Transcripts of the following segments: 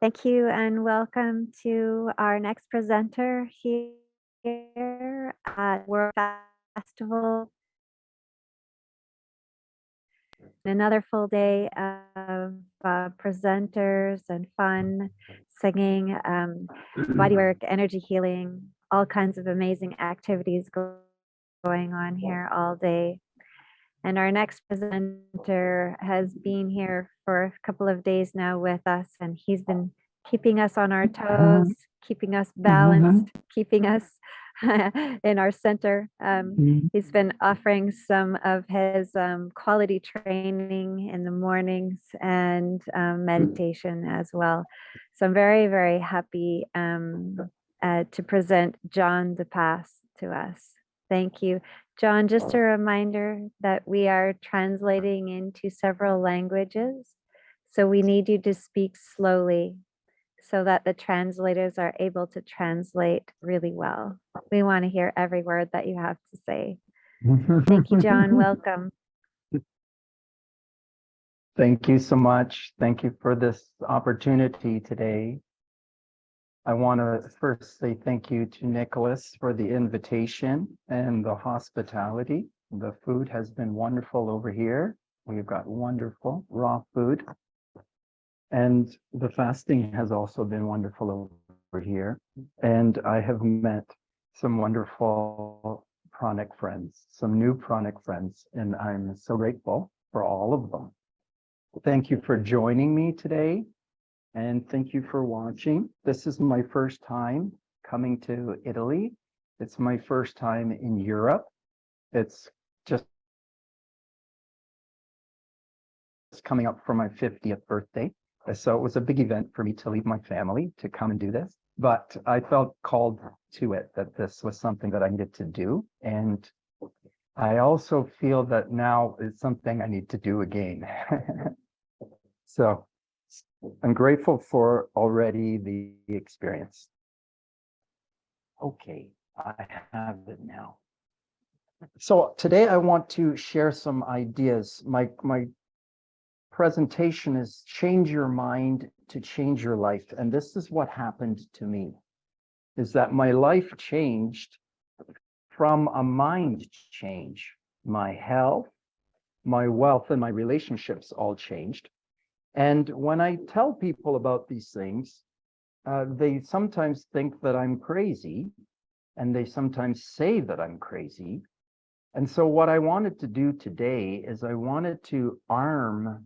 Thank you and welcome to our next presenter here at World Festival. Another full day of presenters and fun, singing, bodywork, energy healing, all kinds of amazing activities going on here all day. And our next presenter has been here for a couple of days now with us, and he's been keeping us on our toes, keeping us balanced, keeping us in our center. He's been offering some of his quality training in the mornings and meditation as well. So I'm very, very happy to present John DePass to us. Thank you. John, just a reminder that we are translating into several languages. So we need you to speak slowly so that the translators are able to translate really well. We want to hear every word that you have to say. Thank you, John. Welcome. Thank you so much. Thank you for this opportunity today. I want to first say thank you to Nicholas for the invitation and the hospitality. The food has been wonderful over here. We've got wonderful raw food. And the fasting has also been wonderful over here. And I have met some wonderful Pranic friends, some new Pranic friends, and I'm so grateful for all of them. Thank you for joining me today. And thank you for watching. This is my first time coming to Italy. It's my first time in Europe. It's just coming up for my 50th birthday. So it was a big event for me to leave my family to come and do this. But I felt called to it, that this was something that I needed to do. And I also feel that now is something I need to do again. So I'm grateful for already the experience. Okay, I have it now. So today I want to share some ideas. My presentation is change your mind to change your life. And this is what happened to me, is that my life changed from a mind change. My health, my wealth, and my relationships all changed. And when I tell people about these things, they sometimes think that I'm crazy, and they sometimes say that I'm crazy. And so what I wanted to do today is I wanted to arm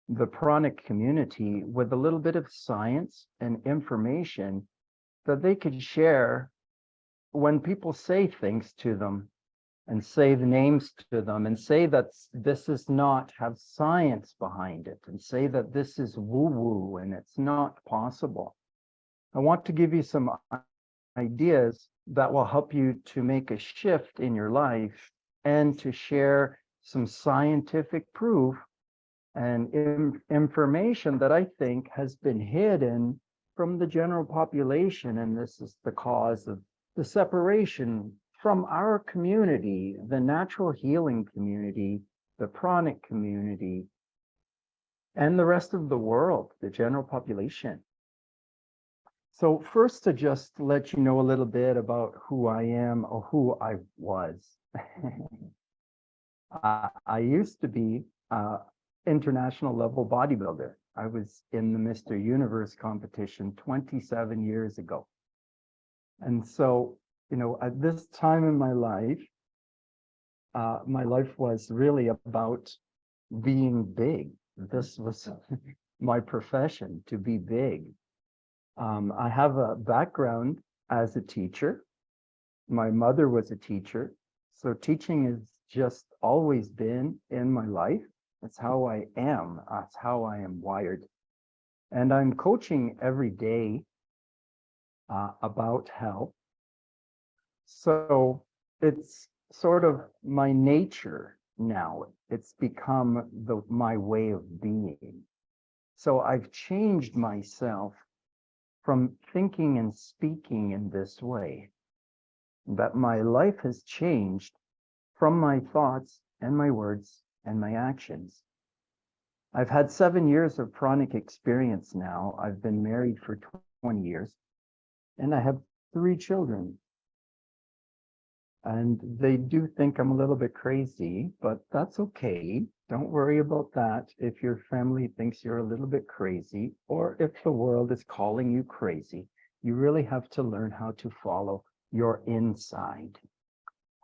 the Pranic community with a little bit of science and information that they could share when people say things to them and say the names to them and say that this is not have science behind it and say that this is woo-woo and it's not possible. I want to give you some ideas that will help you to make a shift in your life and to share some scientific proof and information that I think has been hidden from the general population. And this is the cause of the separation from our community, the natural healing community, the Pranic community, and the rest of the world, the general population. So first, to just let you know a little bit about who I am or who I was. I used to be international level bodybuilder. I was in the Mr. Universe competition 27 years ago. And so, you know, at this time in my life was really about being big. This was my profession, to be big. I have a background as a teacher. My mother was a teacher. So teaching has just always been in my life. That's how I am. That's how I am wired. And I'm coaching every day about health. So it's sort of my nature now. It's become my way of being. So I've changed myself from thinking and speaking in this way. That my life has changed from my thoughts and my words and my actions. I've had 7 years of pranic experience now. I've been married for 20 years, and I have 3 children. And they do think I'm a little bit crazy, but that's okay. Don't worry about that. If your family thinks you're a little bit crazy, or if the world is calling you crazy, you really have to learn how to follow your inside.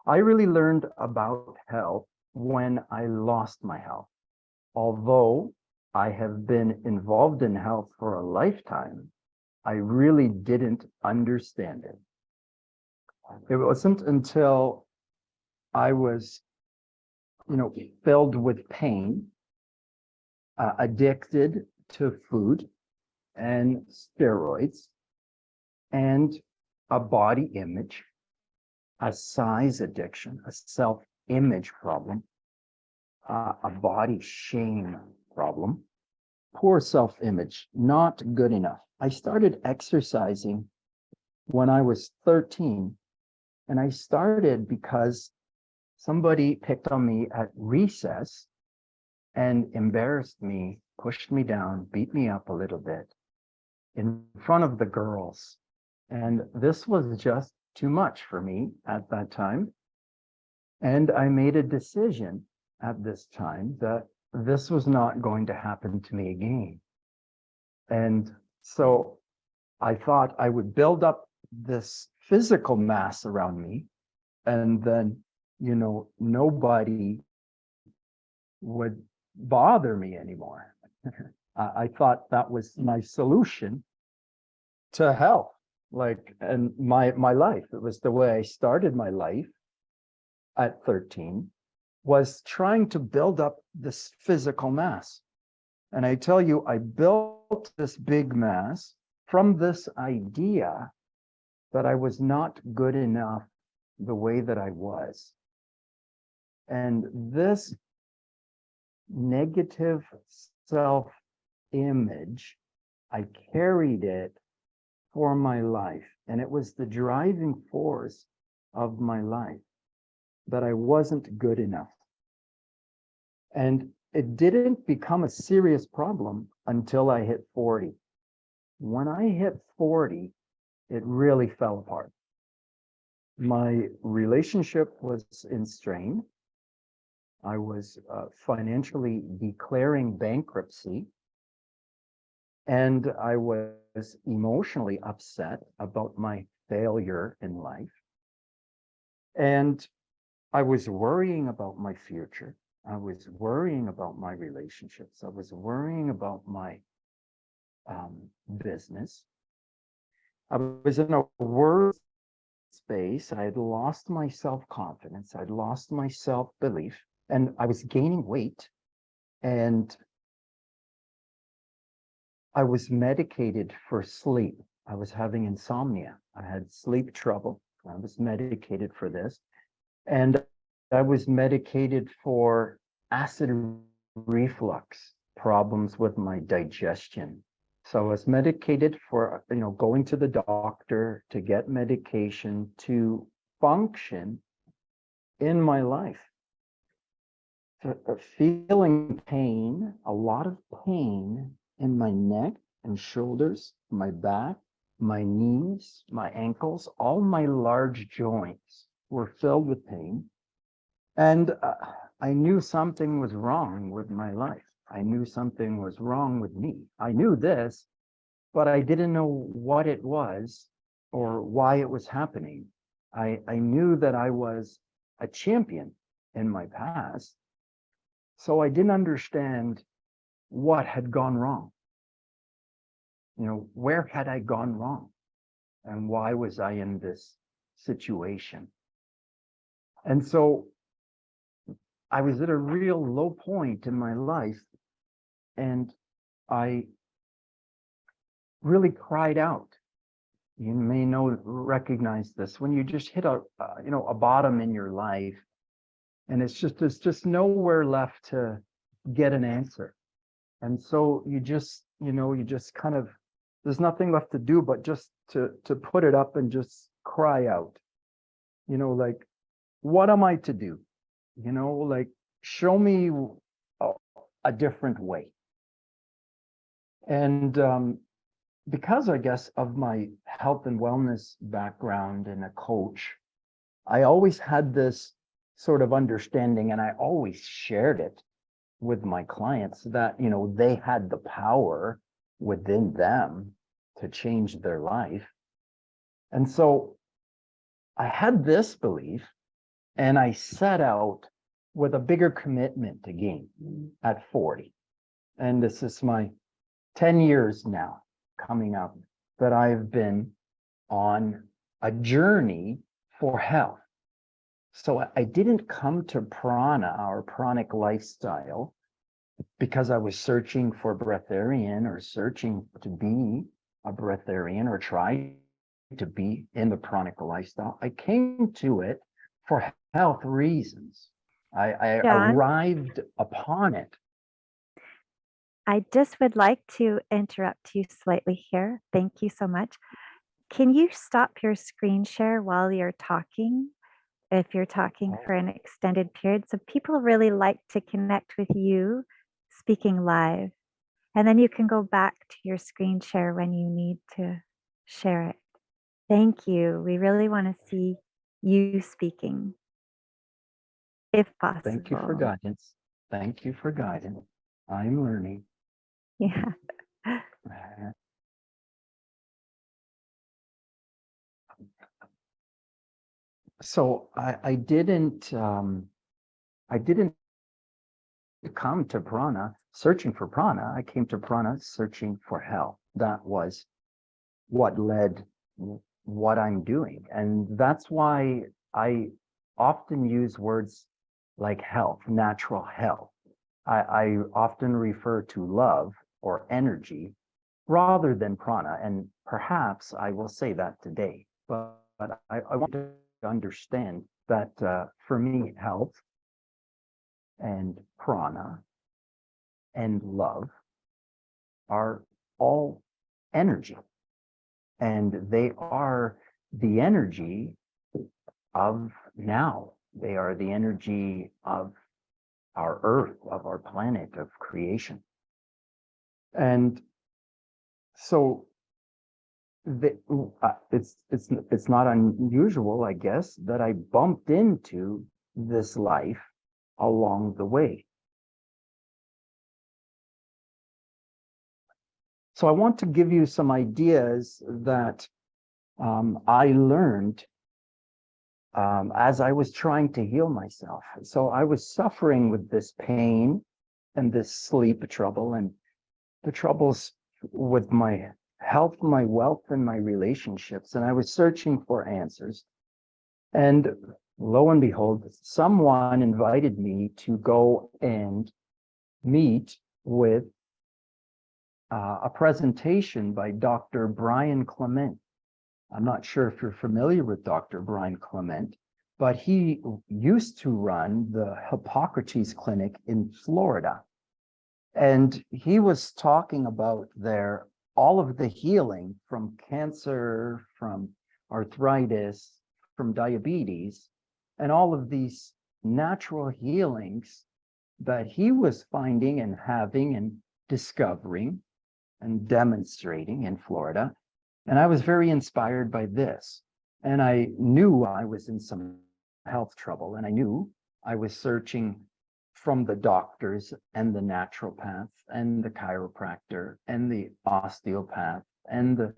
I really learned about health when I lost my health. Although I have been involved in health for a lifetime, I really didn't understand it. It wasn't until I was, filled with pain, addicted to food and steroids, and a body image, a size addiction, a self-image problem, a body shame problem, poor self-image, not good enough. I started exercising when I was 13, and I started because somebody picked on me at recess and embarrassed me, pushed me down, beat me up a little bit in front of the girls. And this was just too much for me at that time. And I made a decision at this time that this was not going to happen to me again. And so I thought I would build up this physical mass around me, and then, nobody would bother me anymore. I thought that was my solution to health, and my life. It was the way I started my life at 13, was trying to build up this physical mass. And I tell you, I built this big mass from this idea that I was not good enough the way that I was. And this negative self-image, I carried it for my life. And it was the driving force of my life, that I wasn't good enough. And it didn't become a serious problem until I hit 40. When I hit 40, it really fell apart. My relationship was in strain. I was financially declaring bankruptcy, and I was emotionally upset about my failure in life. And I was worrying about my future. I was worrying about my relationships. I was worrying about my business. I was in a worse space. I had lost my self-confidence. I'd lost my self-belief, and I was gaining weight, and I was medicated for sleep. I was having insomnia. I had sleep trouble. I was medicated for this. And I was medicated for acid reflux, problems with my digestion. So I was medicated for, going to the doctor to get medication to function in my life. Feeling pain, a lot of pain in my neck and shoulders, my back, my knees, my ankles, all my large joints were filled with pain. And I knew something was wrong with my life. I knew something was wrong with me. I knew this, but I didn't know what it was or why it was happening. I knew that I was a champion in my past, so I didn't understand what had gone wrong. Where had I gone wrong? And why was I in this situation? And so I was at a real low point in my life, and I really cried out. You may recognize this when you just hit a bottom in your life, And there's just nowhere left to get an answer. And so you just kind of, there's nothing left to do but just to put it up and just cry out, like, what am I to do? Like, show me a different way. And because I guess of my health and wellness background and a coach, I always had this sort of understanding, and I always shared it with my clients that, they had the power within them to change their life. And so I had this belief, and I set out with a bigger commitment again at 40. And this is my 10 years now coming up that I've been on a journey for health. So I didn't come to prana, our pranic lifestyle, because I was searching for breatharian or searching to be a breatharian or try to be in the pranic lifestyle. I came to it for health reasons. I John, arrived upon it. I just would like to interrupt you slightly here. Thank you so much. Can you stop your screen share while you're talking? If you're talking for an extended period. So people really like to connect with you speaking live. And then you can go back to your screen share when you need to share it. Thank you. We really want to see you speaking, if Thank you for possible. guidance. Thank you for guidance. I'm learning. Yeah. So I didn't come to prana searching for prana. I came to prana searching for health. That was what led what I'm doing. And that's why I often use words like health, natural health. I often refer to love or energy rather than prana. And perhaps I will say that today. But I want to understand that for me, health and prana and love are all energy. And they are the energy of now. They are the energy of our earth, of our planet, of creation. And so it's not unusual, I guess, that I bumped into this life along the way. So I want to give you some ideas that I learned as I was trying to heal myself. So I was suffering with this pain and this sleep trouble and the troubles with my health, my wealth, and my relationships. And I was searching for answers. And lo and behold, someone invited me to go and meet with a presentation by Dr. Brian Clement. I'm not sure if you're familiar with Dr. Brian Clement, but he used to run the Hippocrates Clinic in Florida. And he was talking about there all of the healing from cancer, from arthritis, from diabetes, and all of these natural healings that he was finding and having and discovering and demonstrating in Florida. And I was very inspired by this. And I knew I was in some health trouble, and I knew I was searching from the doctors and the naturopath and the chiropractor and the osteopath and the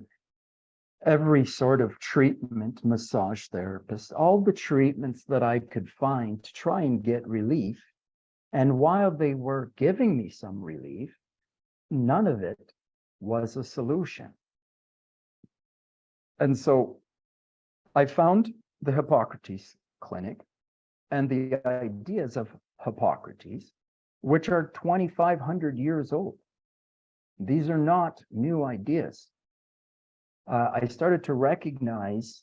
every sort of treatment, massage therapist, all the treatments that I could find to try and get relief. And while they were giving me some relief, none of it was a solution. And so I found the Hippocrates Clinic and the ideas of Hippocrates, which are 2,500 years old. These are not new ideas. I started to recognize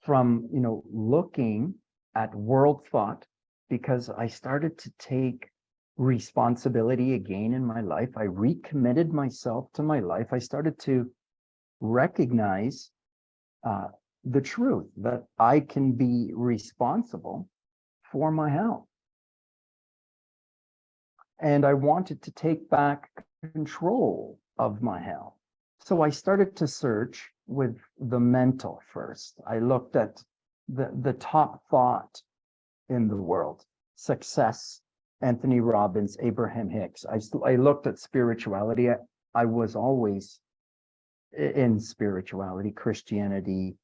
from, looking at world thought because I started to take responsibility again in my life. I recommitted myself to my life. I started to recognize the truth that I can be responsible for my health. And I wanted to take back control of my health. So I started to search with the mental first. I looked at the top thought in the world: success, Anthony Robbins, Abraham Hicks. I looked at spirituality. I was always in spirituality, Christianity.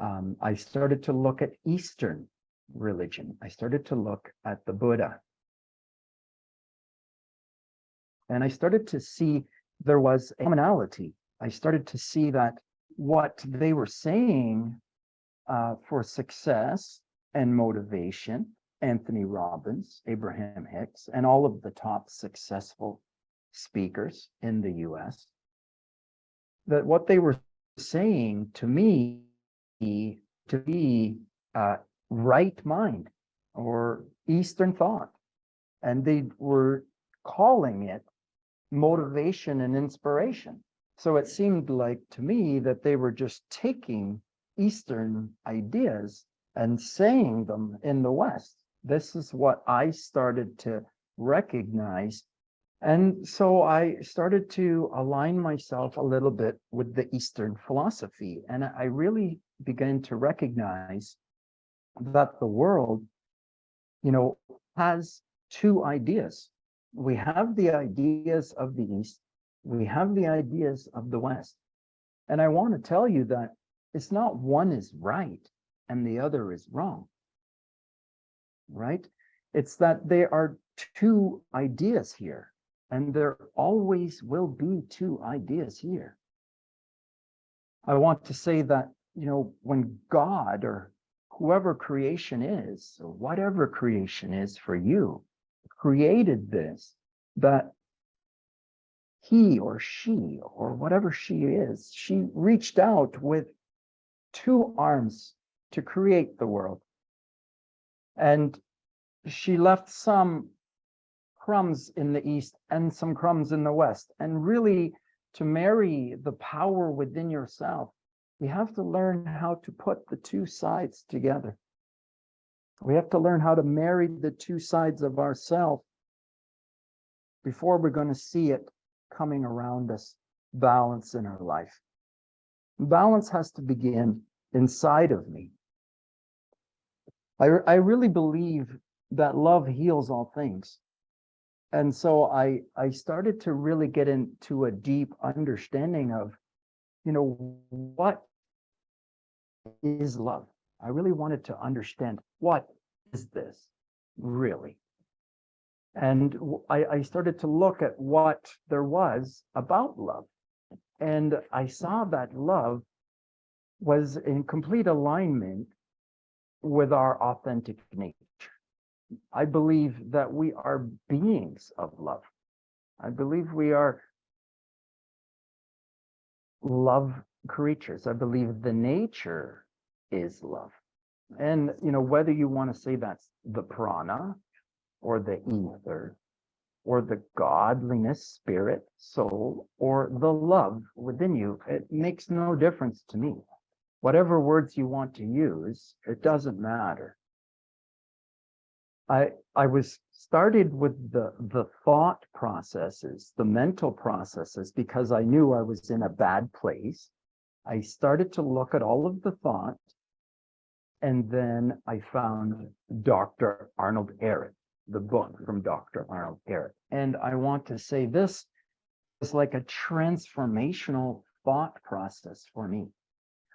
I started to look at Eastern religion. I started to look at the Buddha. And I started to see there was a commonality. I started to see that what they were saying for success and motivation, Anthony Robbins, Abraham Hicks, and all of the top successful speakers in the US, that what they were saying to me to be right mind or Eastern thought. And they were calling it motivation and inspiration. So it seemed like to me that they were just taking Eastern ideas and saying them in the West. This is what I started to recognize. And so I started to align myself a little bit with the Eastern philosophy. And I really began to recognize that the world, has two ideas. We have the ideas of the East, we have the ideas of the West. And I want to tell you that it's not one is right and the other is wrong, right? It's that there are two ideas here, and there always will be two ideas here. I want to say that, when God or whoever creation is, or whatever creation is for you, created this, that he or she, or whatever she is, she reached out with two arms to create the world. And she left some crumbs in the East and some crumbs in the West. And really, to marry the power within yourself, you have to learn how to put the two sides together. We have to learn how to marry the two sides of ourselves before we're going to see it coming around us, balance in our life. Balance has to begin inside of me. I really believe that love heals all things. And so I started to really get into a deep understanding of, what is love? I really wanted to understand, what is this really? And I started to look at what there was about love. And I saw that love was in complete alignment with our authentic nature. I believe that we are beings of love. I believe we are love creatures. I believe the nature is love. And, whether you want to say that's the prana or the ether or the godliness, spirit, soul, or the love within you, it makes no difference to me. Whatever words you want to use, it doesn't matter. I was started with the thought processes, the mental processes, because I knew I was in a bad place. I started to look at all of the thought, and then I found Dr. Arnold Ehret, the book from Dr. Arnold Ehret. And I want to say this is like a transformational thought process for me.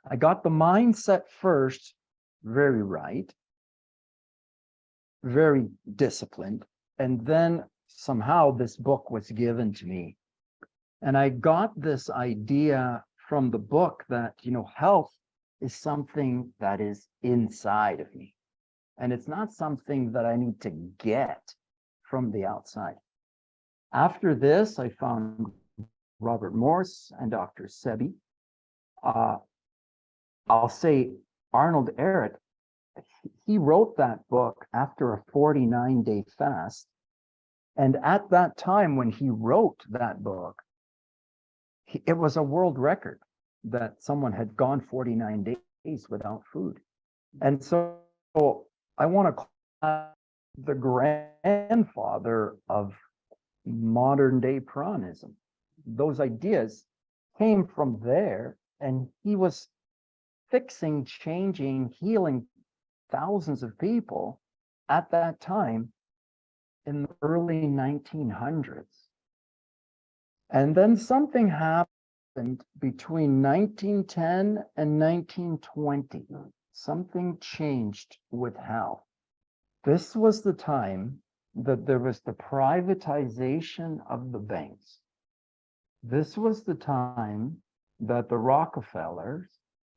I got the mindset first very right, very disciplined, and then somehow this book was given to me. And I got this idea from the book that, health is something that is inside of me. And it's not something that I need to get from the outside. After this, I found Robert Morse and Dr. Sebi. I'll say Arnold Ehret he wrote that book after a 49-day fast. And at that time, when he wrote that book, it was a world record that someone had gone 49 days without food. And so I want to call that the grandfather of modern day pranism. Those ideas came from there, and he was fixing, changing, healing thousands of people at that time in the early 1900s. And then something happened between 1910 and 1920. Something changed with health. This was the time that there was the privatization of the banks. This was the time that the Rockefellers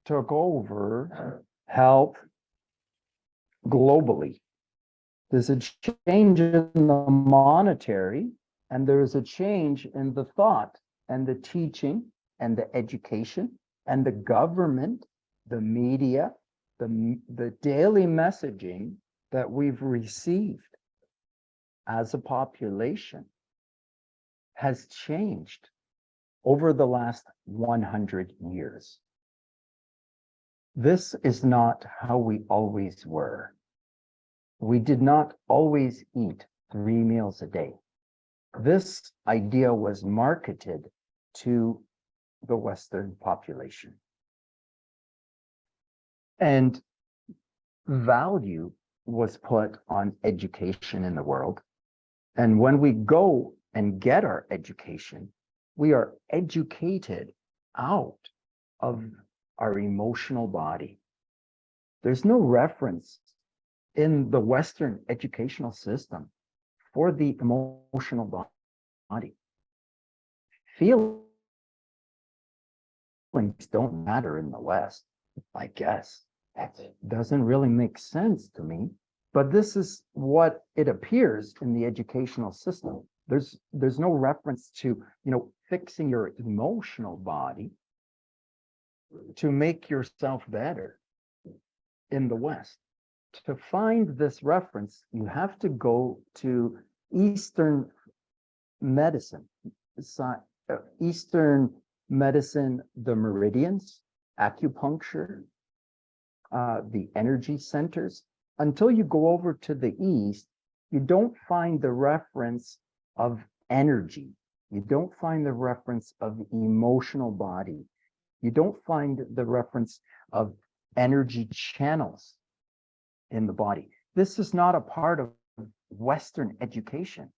took over health globally. There's a change in the monetary, and there is a change in the thought and the teaching and the education and the government, the media, the daily messaging that we've received as a population has changed over the last 100 years. This is not how we always were. We did not always eat 3 meals a day. This idea was marketed to the Western population. And value was put on education in the world. And when we go and get our education, we are educated out of our emotional body. There's no reference in the Western educational system for the emotional body. Feelings don't matter in the West, I guess. That doesn't really make sense to me, but this is what it appears in the educational system. There's no reference to, fixing your emotional body to make yourself better in the West. To find this reference, you have to go to Eastern medicine, the meridians, acupuncture, the energy centers. Until you go over to the East, you don't find the reference of energy. You don't find the reference of emotional body. You don't find the reference of energy channels in the body. This is not a part of Western education.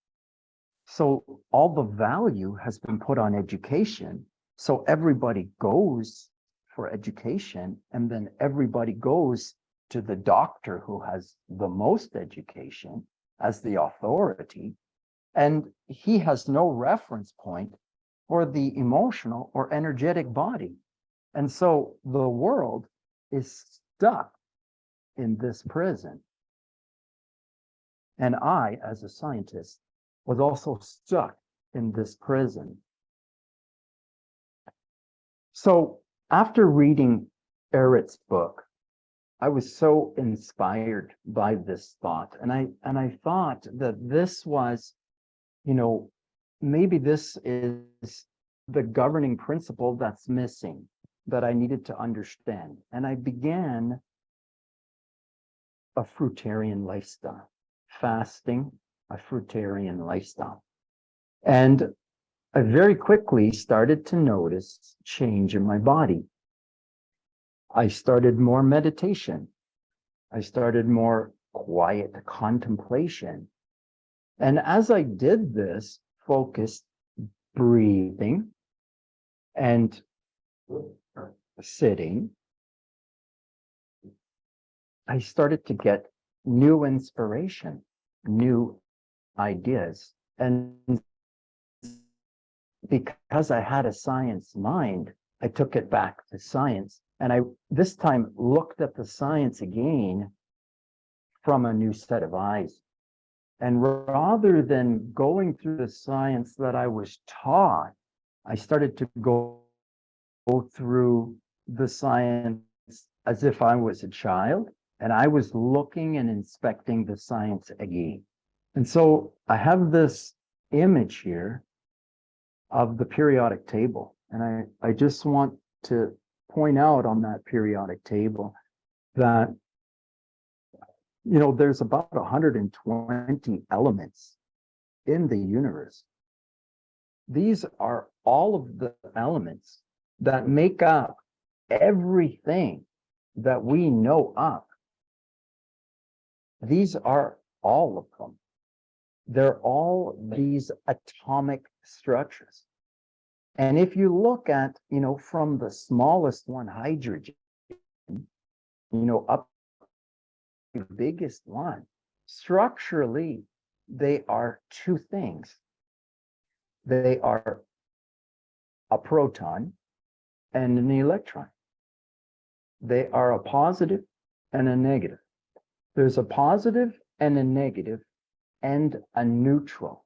So all the value has been put on education. So everybody goes for education, and then everybody goes to the doctor who has the most education as the authority. And he has no reference point for the emotional or energetic body. And so the world is stuck in this prison. And I, as a scientist, was also stuck in this prison. So after reading Ehret's book, I was so inspired by this thought. And I thought that this was, maybe this is the governing principle that's missing, that I needed to understand. And I began a fruitarian lifestyle, fasting, a fruitarian lifestyle. And I very quickly started to notice change in my body. I started more meditation. I started more quiet contemplation. And as I did this, focused breathing and sitting, I started to get new inspiration, new ideas. And because I had a science mind, I took it back to science. And I this time looked at the science again from a new set of eyes. And rather than going through the science that I was taught, I started to go through the science as if I was a child, And I was looking and inspecting the science again. And so I have this image here of the periodic table. And I just want to point out on that periodic table that, you know, there's about 120 elements in the universe. These are all of the elements that make up everything that we know of. These are all of them. They're all these atomic structures. And if you look at, you know, from the smallest one, hydrogen, you know, up to the biggest one, structurally, they are two things. They are a proton and an electron. They are a positive and a negative. There's a positive and a negative and a neutral.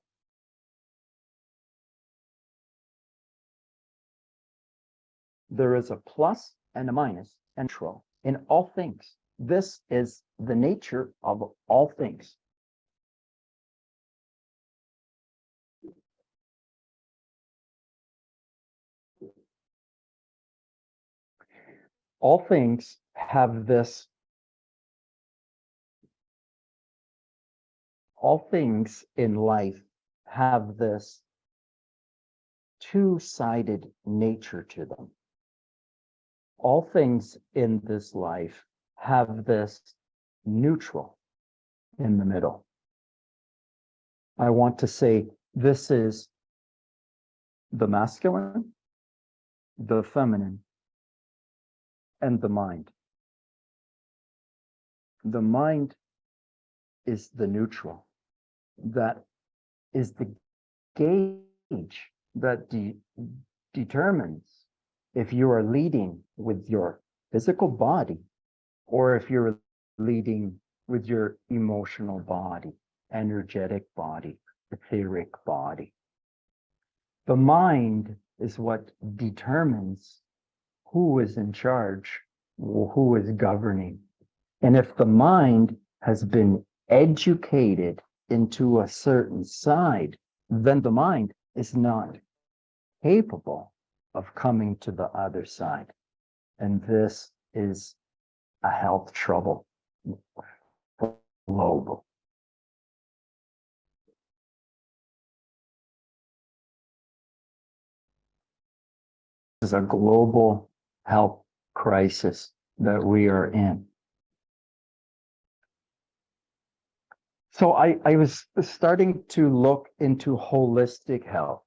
There is a plus and a minus and neutral in all things. This is the nature of all things. All things have this. All things in life have this two-sided nature to them. All things in this life have this neutral in the middle. I want to say this is the masculine, the feminine, and the mind. The mind is the neutral. That is the gauge that determines if you are leading with your physical body or if you're leading with your emotional body, energetic body, etheric body. The mind is what determines who is in charge, who is governing. And if the mind has been educated into a certain side, then the mind is not capable of coming to the other side. And this is a health trouble global. This is a global health crisis that we are in. So I was starting to look into holistic health.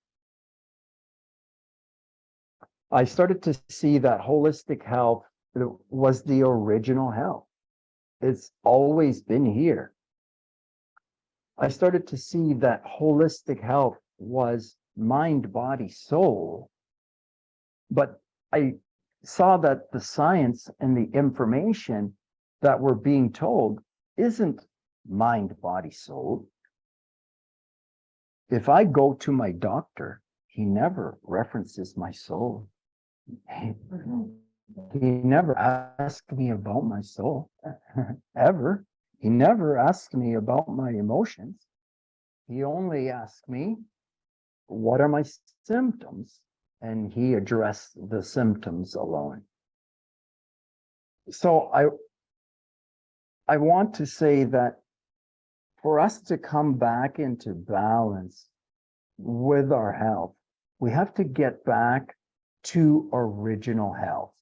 I started to see that holistic health was the original health. It's always been here. I started to see that holistic health was mind, body, soul. But I saw that the science and the information that we're being told isn't mind, body, soul. If I go to my doctor, he never references my soul. He never asked me about my soul, ever. He never asked me about my emotions. He only asked me, what are my symptoms? And he addressed the symptoms alone. So I want to say that for us to come back into balance with our health, we have to get back to original health.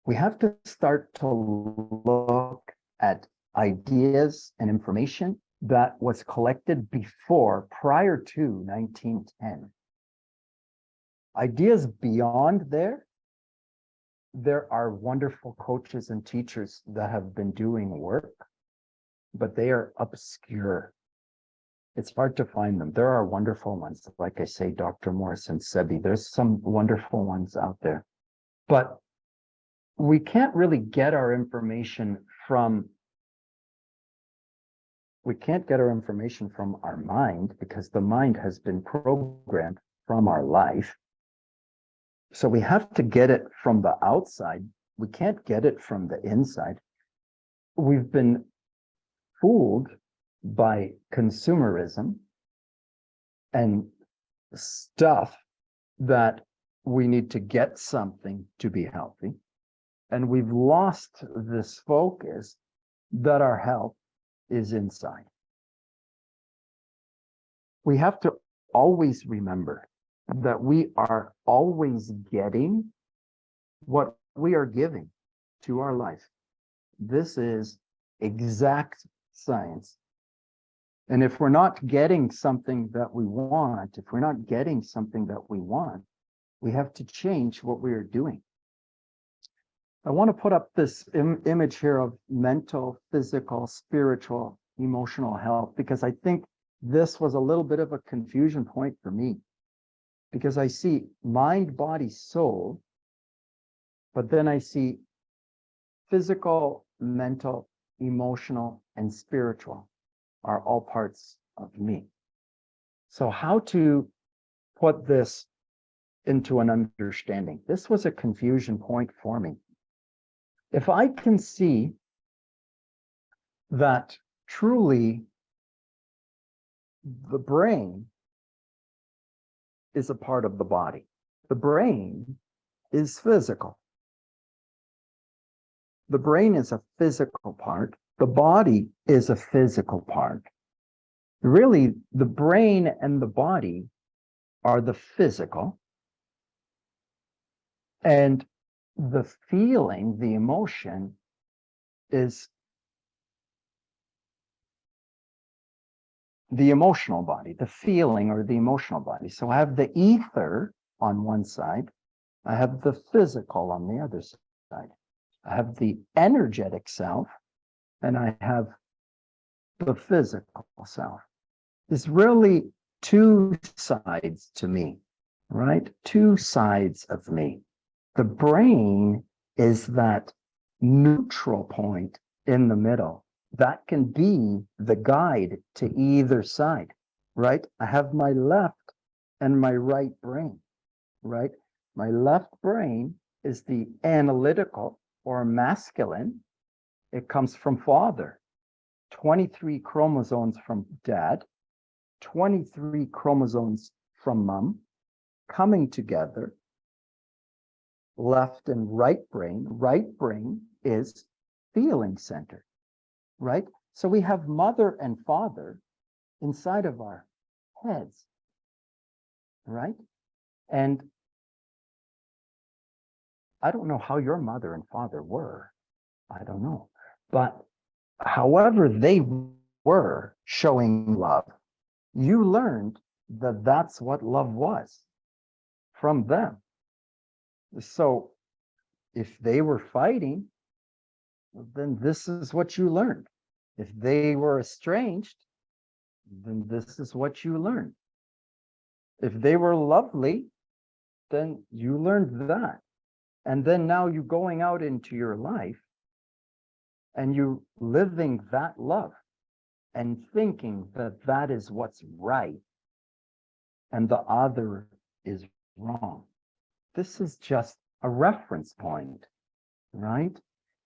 We have to start to look at ideas and information that was collected prior to 1910. Ideas beyond there are wonderful coaches and teachers that have been doing work, but they are obscure. It's hard to find them. There are wonderful ones, like I say, Dr. Morris and Sebi. There's some wonderful ones out there, but we can't really get our information from our mind, because the mind has been programmed from our life. So we have to get it from the outside. We can't get it from the inside. we've been fooled by consumerism and stuff that we need to get something to be healthy. And we've lost this focus that our health is inside. We have to always remember that we are always getting what we are giving to our life. This is exact science. And if we're not getting something that we want, we have to change what we are doing. I want to put up this image here of mental, physical, spiritual, emotional health, because I think this was a little bit of a confusion point for me, because I see mind, body, soul, but then I see physical, mental, emotional, and spiritual are all parts of me. So how to put this into an understanding? This was a confusion point for me. If I can see that truly the brain is a part of the body, the brain is physical. The brain is a physical part. The body is a physical part. Really, the brain and the body are the physical. And the feeling, the emotion is the emotional body, the feeling or the emotional body. So I have the ether on one side. I have the physical on the other side. I have the energetic self, and I have the physical self. There's really two sides to me, right? Two sides of me. The brain is that neutral point in the middle that can be the guide to either side, right? I have my left and my right brain, right? My left brain is the analytical or masculine. It comes from father. 23 chromosomes from dad, 23 chromosomes from mom, coming together. Left and right brain is feeling center, right? So we have mother and father inside of our heads, right? And I don't know how your mother and father were. I don't know. But however they were showing love, you learned that that's what love was from them. So if they were fighting, then this is what you learned. If they were estranged, then this is what you learned. If they were lovely, then you learned that. And then now you're going out into your life and you living that love and thinking that that is what's right and the other is wrong. This is just a reference point, right?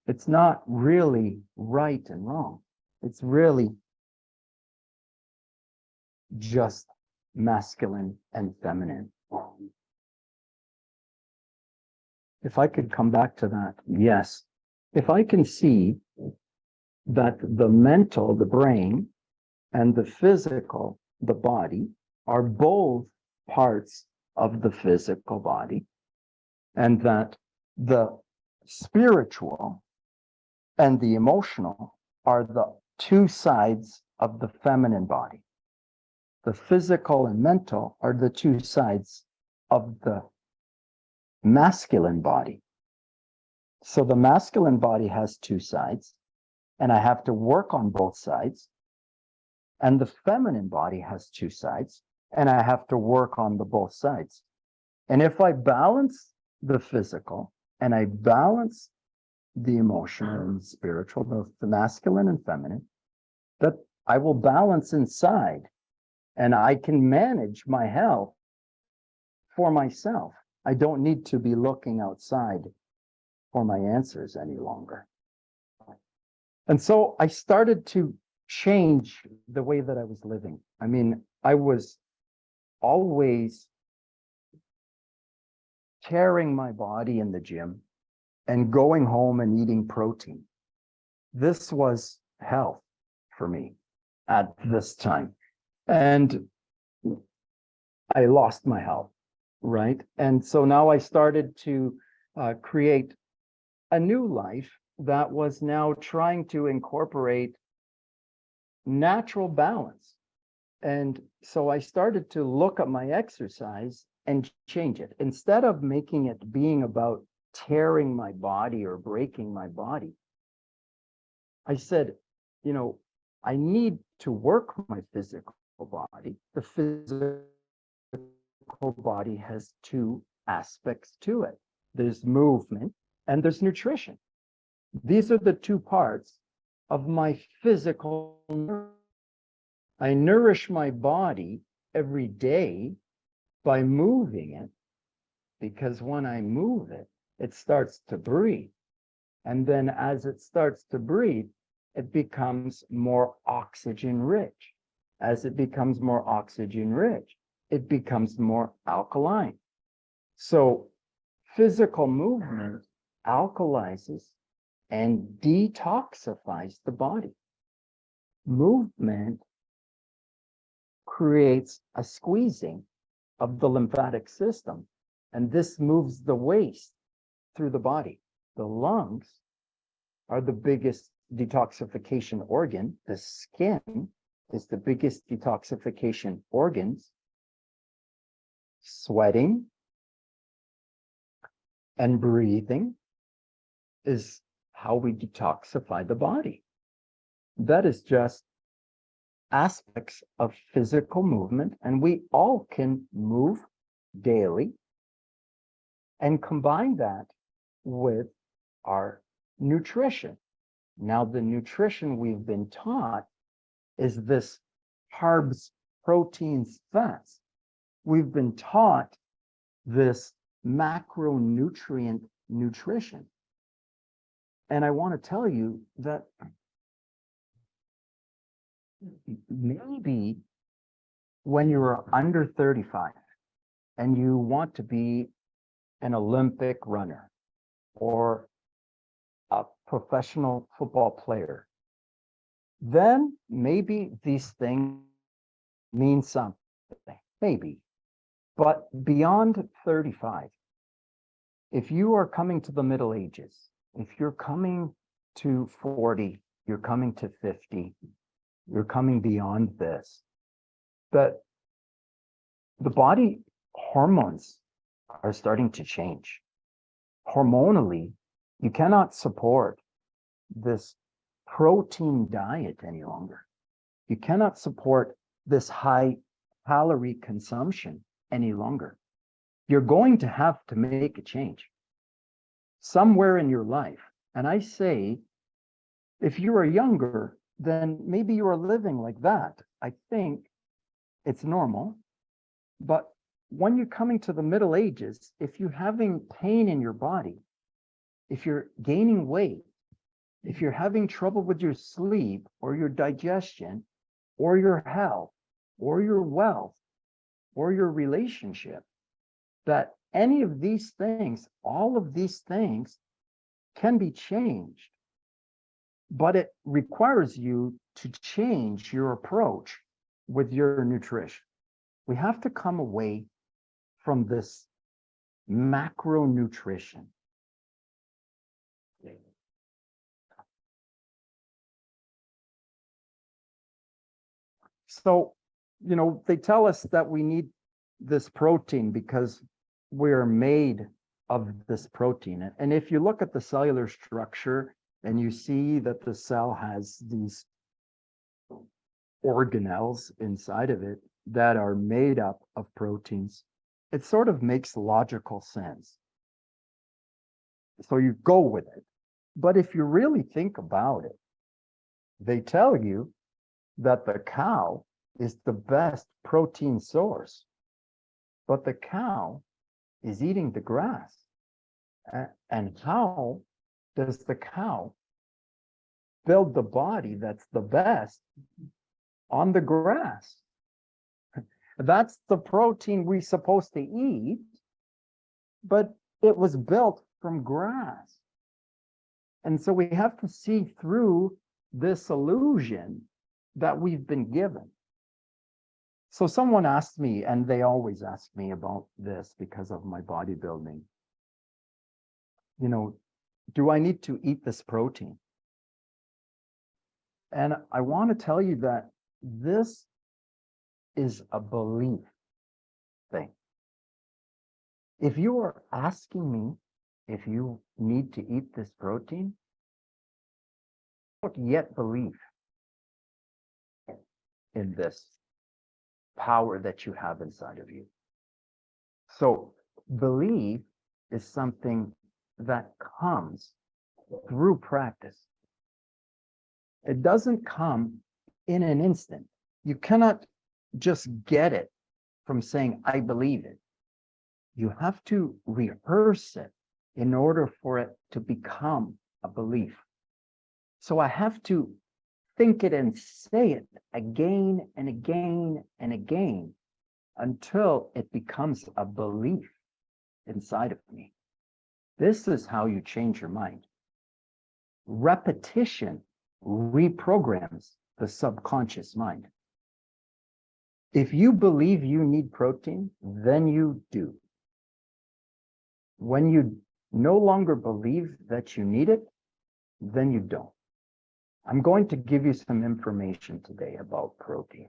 It's not really right and wrong. It's really just masculine and feminine. If I could come back to that, yes. If I can see that the mental, the brain, and the physical, the body, are both parts of the physical body, and that the spiritual and the emotional are the two sides of the feminine body. The physical and mental are the two sides of the masculine body. So the masculine body has two sides, and I have to work on both sides. And the feminine body has two sides, and I have to work on the both sides. And if I balance the physical and I balance the emotional and spiritual, both the masculine and feminine, that I will balance inside, and I can manage my health for myself. I don't need to be looking outside for my answers any longer. And so I started to change the way that I was living. I mean, I was always tearing my body in the gym and going home and eating protein. This was health for me at this time. And I lost my health, right? And so now I started to create a new life that was now trying to incorporate natural balance. And so I started to look at my exercise and change it. Instead of making it being about tearing my body or breaking my body, I said, you know, I need to work my physical body. The physical body has two aspects to it. There's movement and there's nutrition. These are the two parts of my physical. I nourish my body every day by moving it, because when I move it, it starts to breathe. And then as it starts to breathe, it becomes more oxygen rich. As it becomes more oxygen rich, it becomes more alkaline. So physical movement alkalizes and detoxifies the body. Movement creates a squeezing of the lymphatic system, and this moves the waste through the body. The lungs are the biggest detoxification organ. The skin is the biggest detoxification organs. Sweating and breathing is how we detoxify the body. That is just aspects of physical movement, and we all can move daily and combine that with our nutrition. Now, the nutrition we've been taught is this carbs, proteins, fats. We've been taught this macronutrient nutrition. And I want to tell you that maybe when you're under 35 and you want to be an Olympic runner or a professional football player, then maybe these things mean something, maybe. But beyond 35, if you are coming to the Middle Ages, if you're coming to 40, you're coming to 50, you're coming beyond this, that the body hormones are starting to change. Hormonally, you cannot support this protein diet any longer. You cannot support this high calorie consumption any longer. You're going to have to make a change somewhere in your life. And I say, if you are younger, then maybe you are living like that. I think it's normal. But when you're coming to the Middle Ages, if you're having pain in your body, if you're gaining weight, if you're having trouble with your sleep or your digestion or your health or your wealth or your relationship, that any of these things, all of these things can be changed, but it requires you to change your approach with your nutrition. We have to come away from this macronutrition. So, they tell us that we need this protein because we're made of this protein. And if you look at the cellular structure and you see that the cell has these organelles inside of it that are made up of proteins, it sort of makes logical sense. So you go with it. But if you really think about it, they tell you that the cow is the best protein source, but the cow is eating the grass. And how does the cow build the body that's the best on the grass. That's the protein we're supposed to eat, but it was built from grass. And so we have to see through this illusion that we've been given. So someone asked me, and they always ask me about this because of my bodybuilding, you know, do I need to eat this protein? And I want to tell you that this is a belief thing. If you are asking me if you need to eat this protein, I don't yet believe in this power that you have inside of you. So belief is something that comes through practice. It doesn't come in an instant. You cannot just get it from saying, I believe it. You have to rehearse it in order for it to become a belief. So I have to think it and say it again and again and again until it becomes a belief inside of me. This is how you change your mind. Repetition reprograms the subconscious mind. If you believe you need protein, then you do. When you no longer believe that you need it, then you don't. I'm going to give you some information today about protein.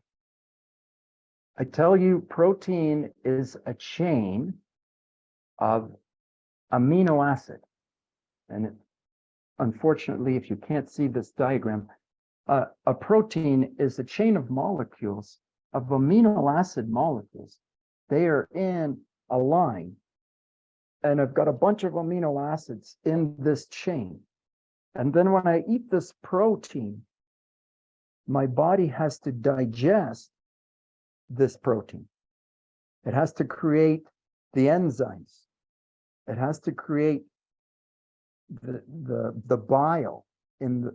I tell you, protein is a chain of amino acid. And unfortunately, if you can't see this diagram, a protein is a chain of molecules, of amino acid molecules. They are in a line. And I've got a bunch of amino acids in this chain. And then when I eat this protein, my body has to digest this protein. It has to create the enzymes. It has to create the bile in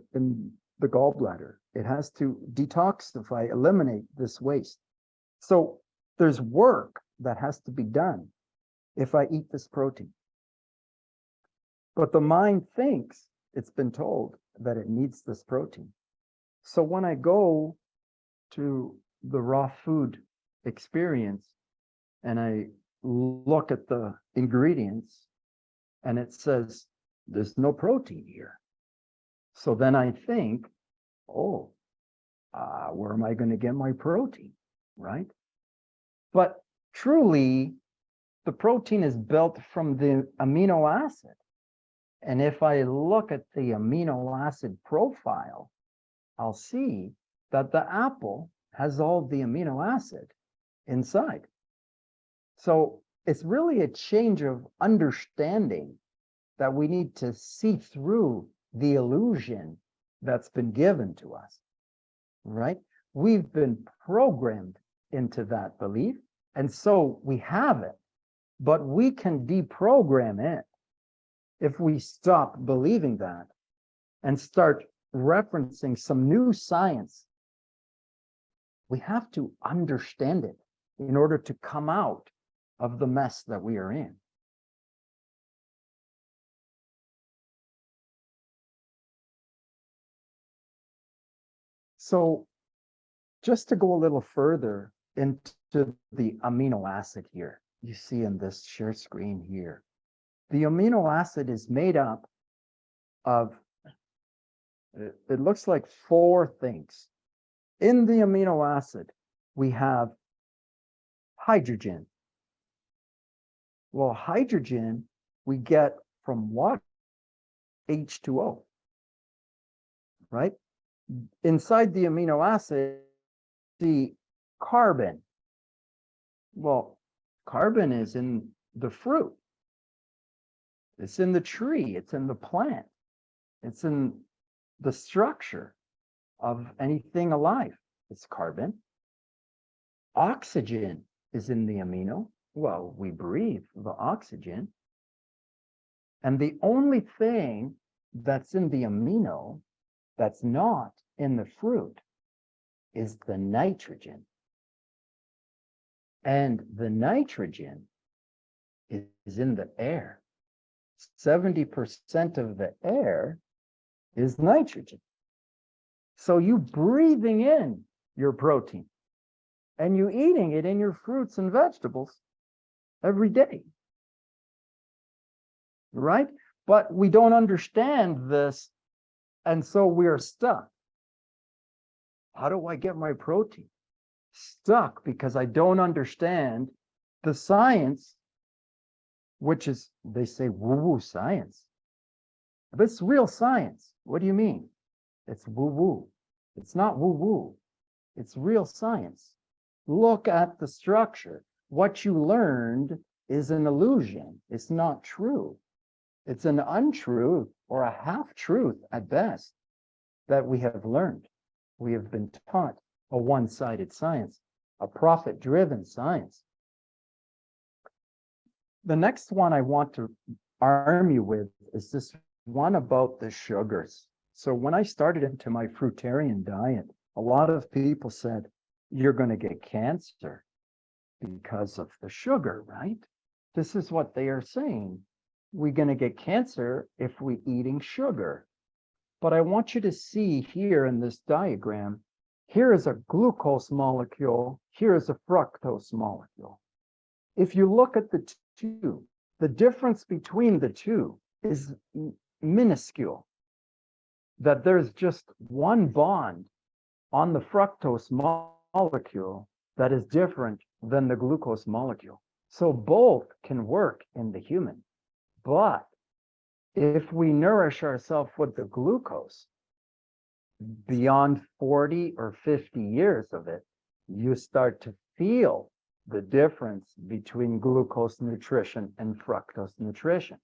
the gallbladder. It has to detoxify, eliminate this waste. So there's work that has to be done if I eat this protein. But the mind thinks it's been told that it needs this protein. So when I go to the raw food experience and I look at the ingredients and it says, there's no protein here. So then I think, oh, where am I going to get my protein, right? But truly, the protein is built from the amino acid. And if I look at the amino acid profile, I'll see that the apple has all the amino acid inside. So it's really a change of understanding that we need to see through the illusion that's been given to us, right? We've been programmed into that belief, and so we have it, but we can deprogram it if we stop believing that and start referencing some new science. We have to understand it in order to come out of the mess that we are in. So just to go a little further into the amino acid here, you see in this share screen here, the amino acid is made up of, it looks like 4 things. In the amino acid, we have hydrogen. Well, hydrogen we get from water, H2O, right? Inside the amino acid, the carbon. Well, carbon is in the fruit. It's in the tree. It's in the plant. It's in the structure of anything alive. It's carbon. Oxygen is in the amino. Well, we breathe the oxygen. And the only thing that's in the amino that's not in the fruit is the nitrogen. And the nitrogen is in the air. 70% of the air is nitrogen. So you breathing in your protein and you eating it in your fruits and vegetables every day, right? But we don't understand this, and so we are stuck. How do I get my protein? Stuck because I don't understand the science, which is, they say, woo-woo science. But it's real science. What do you mean? It's woo-woo. It's not woo-woo. It's real science. Look at the structure. What you learned is an illusion. It's not true. It's an untruth or a half-truth at best that we have learned. We have been taught a one-sided science, a profit-driven science. The next one I want to arm you with is this one about the sugars. So when I started into my fruitarian diet, a lot of people said, you're going to get cancer because of the sugar, right? This is what they are saying. We're going to get cancer if we're eating sugar. But I want you to see here in this diagram, here is a glucose molecule, here is a fructose molecule. If you look at the two, the difference between the two is minuscule. That there's just one bond on the fructose molecule that is different than the glucose molecule. So both can work in the human. But if we nourish ourselves with the glucose, beyond 40 or 50 years of it, you start to feel the difference between glucose nutrition and fructose nutrition.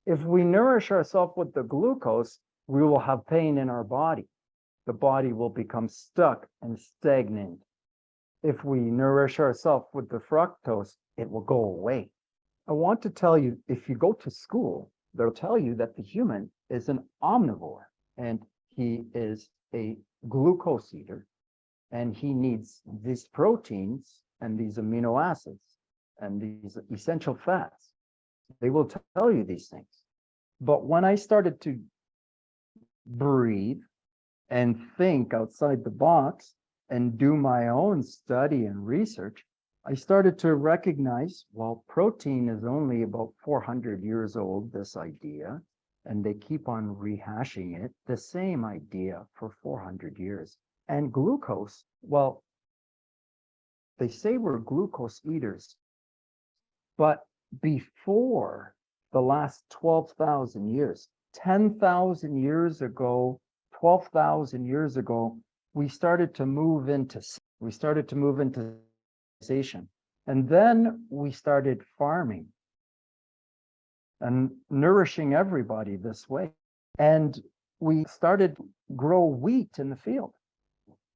If we nourish ourselves with the glucose, we will have pain in our body. The body will become stuck and stagnant. If we nourish ourselves with the fructose, it will go away. I want to tell you, if you go to school, they'll tell you that the human is an omnivore and he is a glucose eater and he needs these proteins and these amino acids and these essential fats. They will tell you these things. But when I started to breathe and think outside the box and do my own study and research, I started to recognize, well, protein is only about 400 years old, this idea, and they keep on rehashing it, the same idea for 400 years. And glucose, well, they say we're glucose eaters, but before the last 12,000 years, 10,000 years ago, 12,000 years ago, we started to move into civilization. And then we started farming and nourishing everybody this way. And we started grow wheat in the field.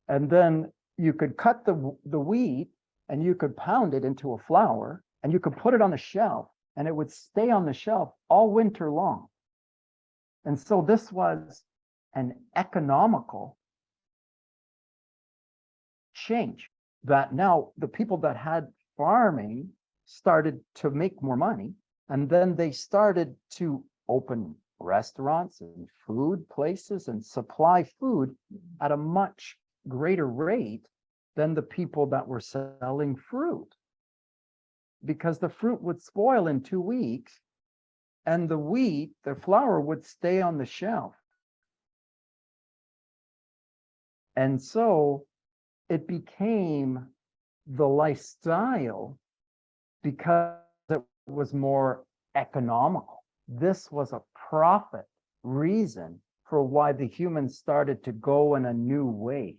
And then you could cut the wheat and you could pound it into a flour and you could put it on the shelf and it would stay on the shelf all winter long. And so this was an economical change that now the people that had farming started to make more money, and then they started to open restaurants and food places and supply food at a much greater rate than the people that were selling fruit, because the fruit would spoil in 2 weeks and the flour would stay on the shelf. And so it became the lifestyle because it was more economical. This was a profit reason for why the humans started to go in a new way.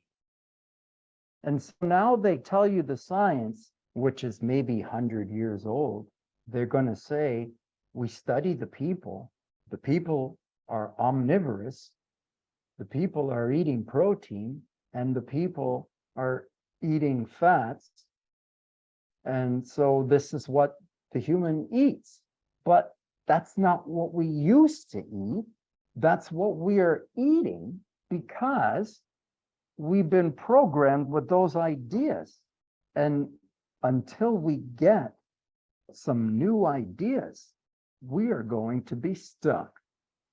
And so now they tell you the science, which is maybe 100 years old. They're going to say, we study the people. The people are omnivorous. The people are eating protein, and the people are eating fats. And so this is what the human eats. But that's not what we used to eat. That's what we are eating because we've been programmed with those ideas. And until we get some new ideas, we are going to be stuck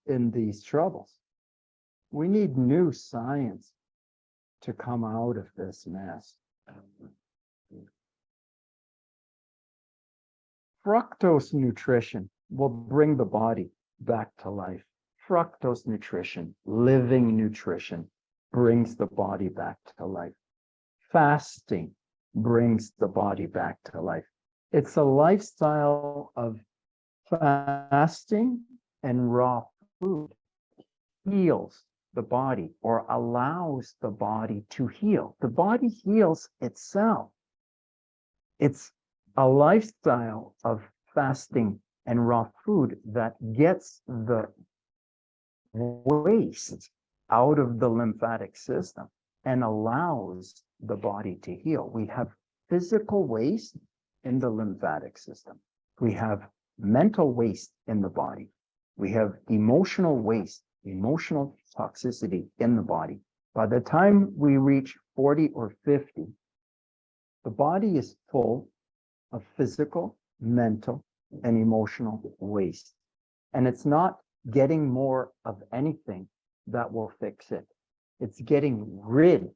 in these troubles. We need new science to come out of this mess. Fructose nutrition will bring the body back to life. Fructose nutrition, living nutrition, brings the body back to life. Fasting brings the body back to life. It's a lifestyle of fasting and raw food heals the body or allows the body to heal. The body heals itself. It's a lifestyle of fasting and raw food that gets the waste out of the lymphatic system and allows the body to heal. We have physical waste in the lymphatic system. We have mental waste in the body. We have emotional waste, emotional toxicity in the body. By the time we reach 40 or 50, the body is full of physical, mental, and emotional waste. And it's not getting more of anything that will fix it. It's getting rid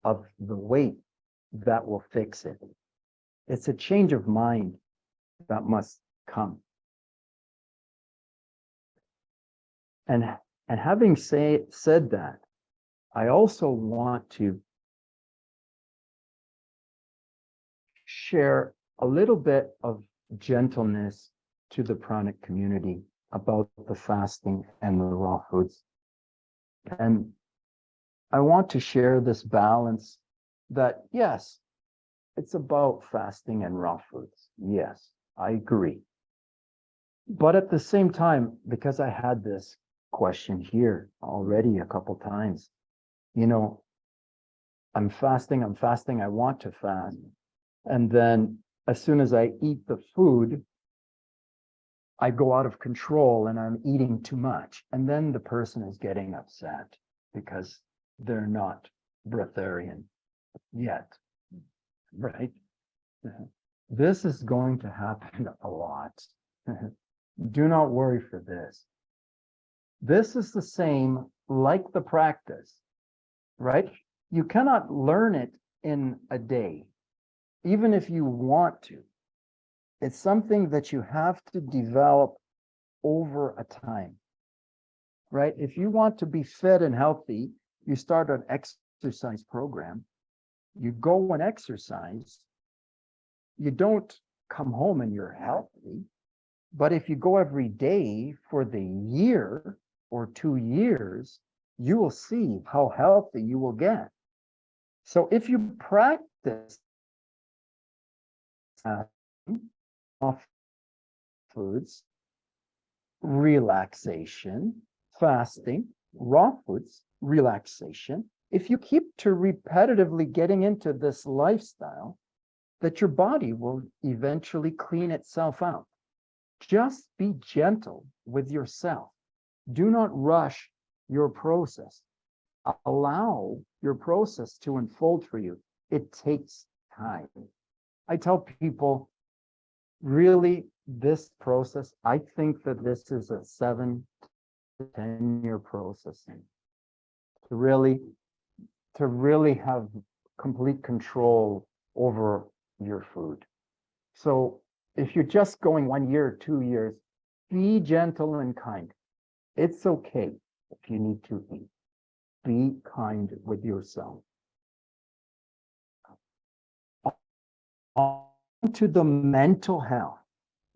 of the weight that will fix it. It's a change of mind that must come. And having said that, I also want to share a little bit of gentleness to the Pranic community about the fasting and the raw foods. And I want to share this balance that, yes, it's about fasting and raw foods. Yes, I agree. But at the same time, because I had this question here already a couple times, you know, I'm fasting, I want to fast. And then as soon as I eat the food, I go out of control and I'm eating too much. And then the person is getting upset because they're not breatharian yet, right? This is going to happen a lot. Do not worry for this. This is the same like the practice, right? You cannot learn it in a day, even if you want to. It's something that you have to develop over a time, right? If you want to be fit and healthy, you start an exercise program. You go and exercise. You don't come home and you're healthy. But if you go every day for the year or 2 years, you will see how healthy you will get. So if you practice off foods, relaxation, fasting, raw foods, relaxation, if you keep to repetitively getting into this lifestyle, that your body will eventually clean itself out. Just be gentle with yourself. Do not rush your process. Allow your process to unfold for you. It takes time. I tell people, really, this process, I think that this is a 7 to 10 year process to really have complete control over your food. So if you're just going 1 year, 2 years, be gentle and kind. It's okay if you need to eat. Be kind with yourself. On to the mental health.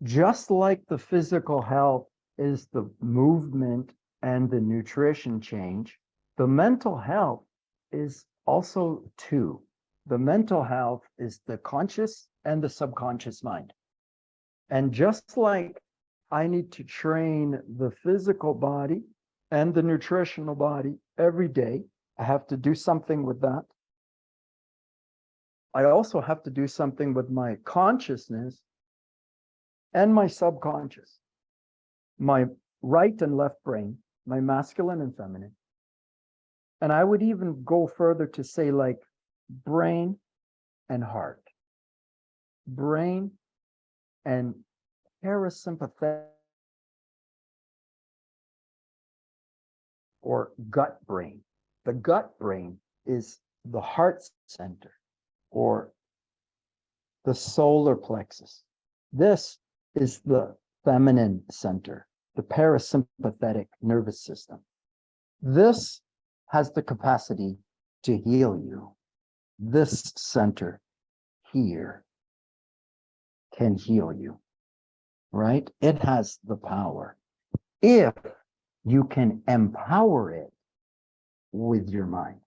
Just like the physical health is the movement and the nutrition change, the mental health is also two. The mental health is the conscious and the subconscious mind. And just like I need to train the physical body and the nutritional body every day, I have to do something with that. I also have to do something with my consciousness and my subconscious, my right and left brain, my masculine and feminine, And I would even go further to say like brain and heart, brain and parasympathetic or gut brain. The gut brain is the heart center or the solar plexus. This is the feminine center, the parasympathetic nervous system. This has the capacity to heal you. This center here can heal you, right? It has the power. If you can empower it with your mind.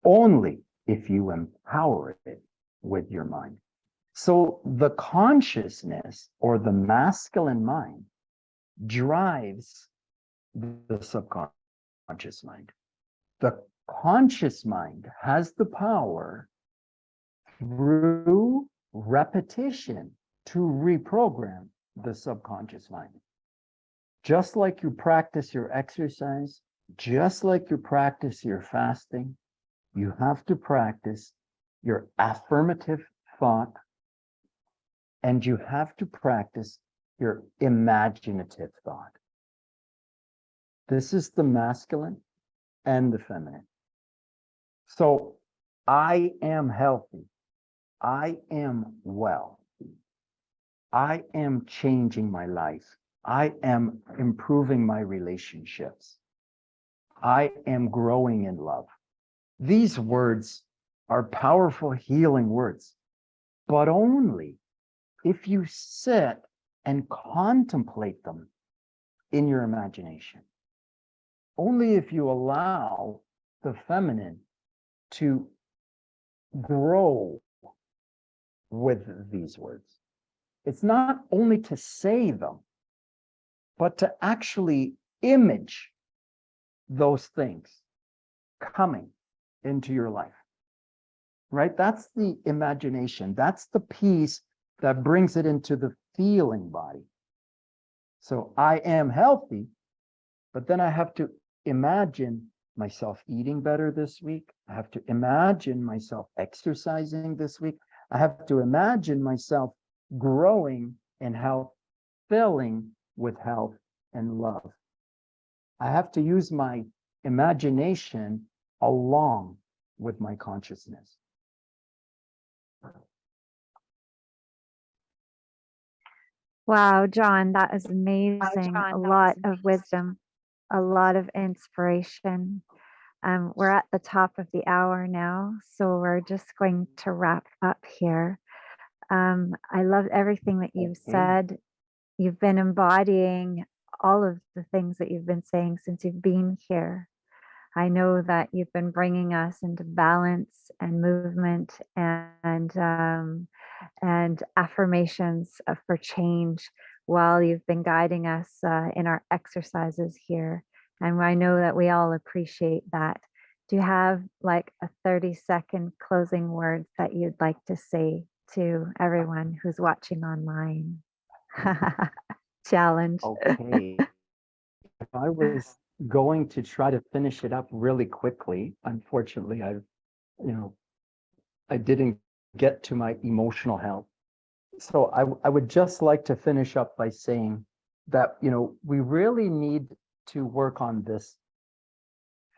Only if you empower it with your mind. So the consciousness or the masculine mind drives the subconscious mind. The conscious mind has the power through repetition to reprogram the subconscious mind. Just like you practice your exercise, just like you practice your fasting, you have to practice your affirmative thought, and you have to practice your imaginative thought. This is the masculine and the feminine. So I am healthy. I am well. I am changing my life. I am improving my relationships. I am growing in love. These words are powerful healing words, but only if you sit and contemplate them in your imagination. Only if you allow the feminine to grow with these words. It's not only to say them, but to actually image those things coming into your life, right? That's the imagination. That's the piece that brings it into the feeling body. So I am healthy, but then I have to imagine myself eating better this week. I have to imagine myself exercising this week. I have to imagine myself growing in health, filling with health and love. I have to use my imagination along with my consciousness. Wow, John, that is amazing. A lot of wisdom, a lot of inspiration. We're at the top of the hour now, so we're just going to wrap up here. I love everything that you've said. You've been embodying all of the things that you've been saying since you've been here. I know that you've been bringing us into balance and movement and affirmations for change while you've been guiding us in our exercises here. And I know that we all appreciate that. Do you have like a 30-second closing words that you'd like to say to everyone who's watching online? Challenge. Okay. If I was going to try to finish it up really quickly, unfortunately, I didn't get to my emotional health. So I would just like to finish up by saying that, we really need to work on this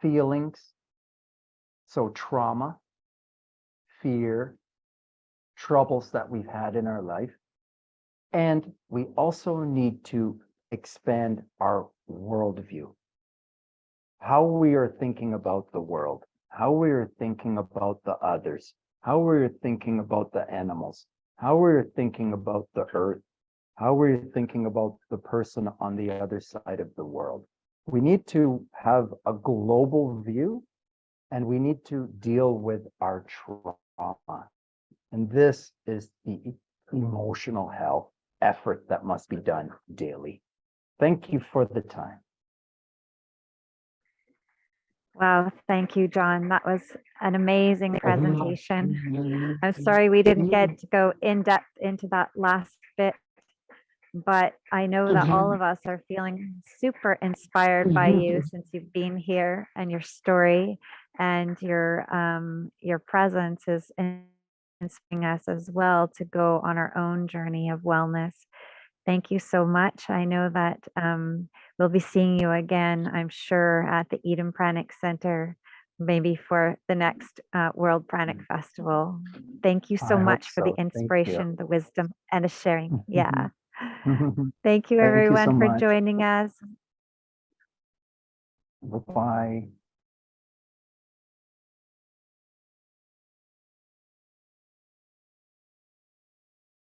feelings. So trauma, fear, troubles that we've had in our life. And we also need to expand our worldview. How we are thinking about the world, how we are thinking about the others, how we are thinking about the animals, how we are thinking about the earth, how we are thinking about the person on the other side of the world. We need to have a global view, and we need to deal with our trauma. And this is the emotional health effort that must be done daily. Thank you for the time. Wow, thank you, John. That was an amazing presentation. I'm sorry we didn't get to go in depth into that last bit, but I know that all of us are feeling super inspired by you since you've been here, and your story and your presence is inspiring us as well to go on our own journey of wellness. Thank you so much. I know that we'll be seeing you again, I'm sure, at the Eden Pranic Center, maybe for the next World Pranic Festival. Thank you so I hope much for the so. Thank you. inspiration, the wisdom, and the sharing. Yeah. Thank Thank you, you so everyone, for much. joining us. Bye-bye.